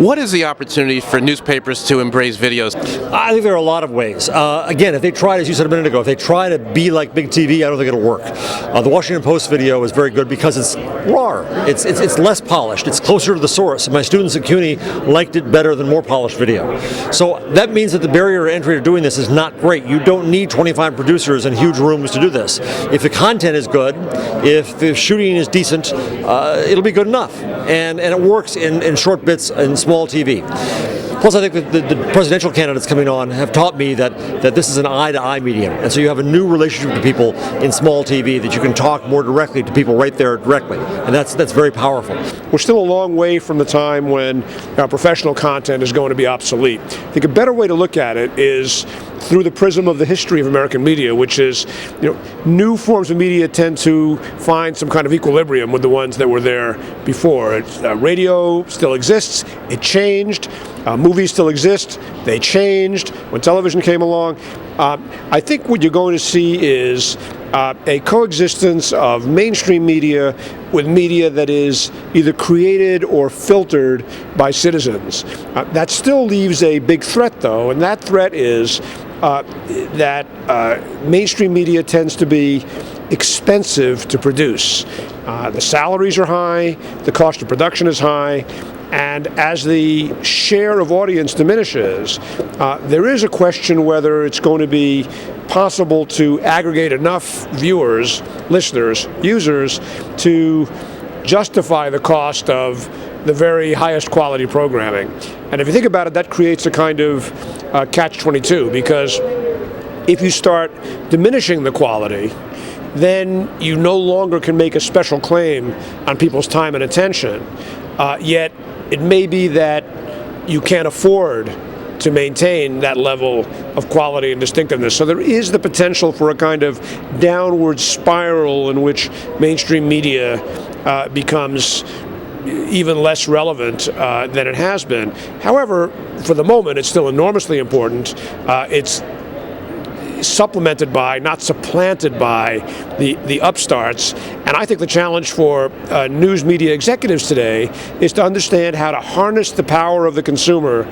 What is the opportunity for newspapers to embrace videos? I think there are a lot of ways. Again, if they try, as you said a minute ago, if they try to be like big TV, I don't think it'll work. The Washington Post video is very good because it's raw. It's less polished. It's closer to the source. My students at CUNY liked it better than more polished video. So that means that the barrier to entry to doing this is not great. You don't need 25 producers in huge rooms to do this. If the content is good, if the shooting is decent, it'll be good enough. And it works in short bits and small TV. Plus, I think that the presidential candidates coming on have taught me that this is an eye-to-eye medium. And so you have a new relationship with people in small TV that you can talk more directly to people right there directly. And that's very powerful. We're still a long way from the time when professional content is going to be obsolete. I think a better way to look at it is through the prism of the history of American media, which is, new forms of media tend to find some kind of equilibrium with the ones that were there before. Radio still exists, it changed. Movies still exist, they changed when television came along. I think what you're going to see is a coexistence of mainstream media with media that is either created or filtered by citizens. That still leaves a big threat, though, and that threat is that mainstream media tends to be expensive to produce. The salaries are high, the cost of production is high, and as the share of audience diminishes, there is a question whether it's going to be possible to aggregate enough viewers, listeners, users to justify the cost of the very highest quality programming. And if you think about it, that creates a kind of catch-22, because if you start diminishing the quality, then you no longer can make a special claim on people's time and attention. Yet it may be that you can't afford to maintain that level of quality and distinctiveness. So there is the potential for a kind of downward spiral in which mainstream media becomes even less relevant than it has been. However, for the moment, it's still enormously important. It's supplemented by, not supplanted by, the upstarts. And I think the challenge for news media executives today is to understand how to harness the power of the consumer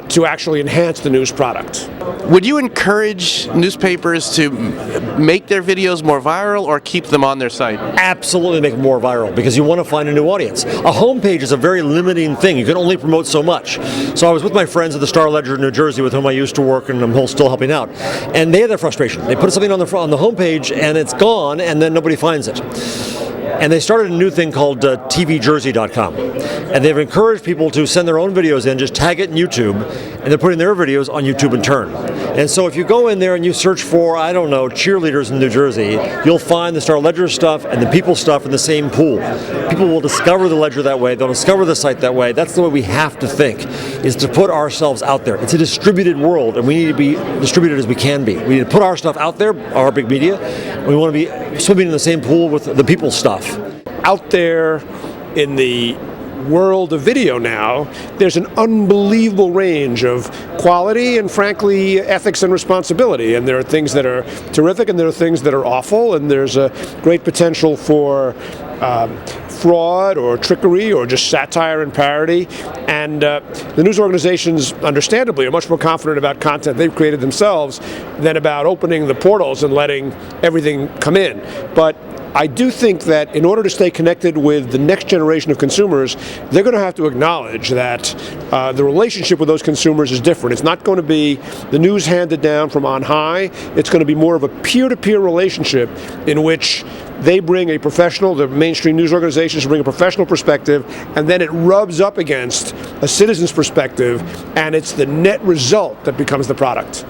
to actually enhance the news product. Would you encourage newspapers to make their videos more viral or keep them on their site? Absolutely make them more viral, because you want to find a new audience. A homepage is a very limiting thing. You can only promote so much. So I was with my friends at the Star-Ledger in New Jersey, with whom I used to work, and I'm still helping out. And they had their frustration. They put something on the homepage and it's gone, and then nobody finds it. And they started a new thing called tvjersey.com. And they've encouraged people to send their own videos in, just tag it in YouTube, and they're putting their videos on YouTube in turn. And so if you go in there and you search for, I don't know, cheerleaders in New Jersey, you'll find the Star-Ledger stuff and the People stuff in the same pool. People will discover the Ledger that way, they'll discover the site that way. That's the way we have to think, is to put ourselves out there. It's a distributed world, and we need to be distributed as we can be. We need to put our stuff out there, our big media. We want to be swimming in the same pool with the People stuff. Out there in the world of video now, there's an unbelievable range of quality and, frankly, ethics and responsibility. And there are things that are terrific, and there are things that are awful, and there's a great potential for fraud or trickery or just satire and parody. And the news organizations, understandably, are much more confident about content they've created themselves than about opening the portals and letting everything come in. But I do think that in order to stay connected with the next generation of consumers, they're going to have to acknowledge that the relationship with those consumers is different. It's not going to be the news handed down from on high. It's going to be more of a peer-to-peer relationship in which they bring a professional, the mainstream news organizations bring a professional perspective, and then it rubs up against a citizen's perspective, and it's the net result that becomes the product.